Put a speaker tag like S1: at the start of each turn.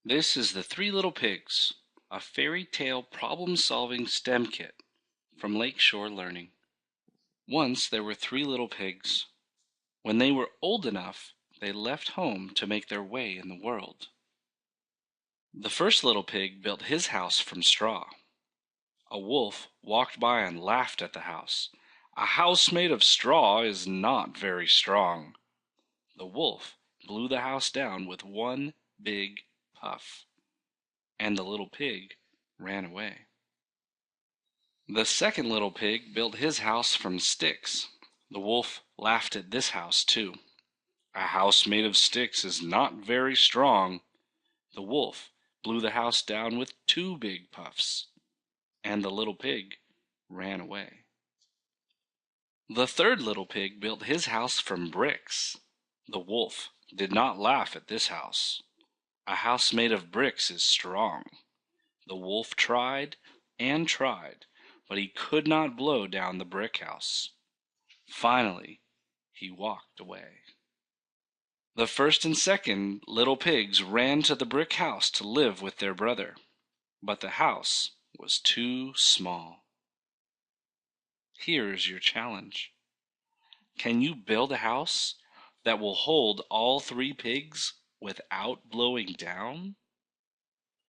S1: This is The Three Little Pigs, a fairy tale problem-solving STEM kit from Lakeshore Learning. Once there were three little pigs. When they were old enough, they left home to make their way in the world. The first little pig built his house from straw. A wolf walked by and laughed at the house. "A house made of straw is not very strong." The wolf blew the house down with one big puff, and the little pig ran away. The second little pig built his house from sticks. The wolf laughed at this house too. "A house made of sticks is not very strong." The wolf blew the house down with two big puffs, and the little pig ran away. The third little pig built his house from bricks. The wolf did not laugh at this house. "A house made of bricks is strong." The wolf tried and tried, but he could not blow down the brick house. Finally, he walked away. The first and second little pigs ran to the brick house to live with their brother, but the house was too small. Here's your challenge. Can you build a house that will hold all three pigs without blowing down?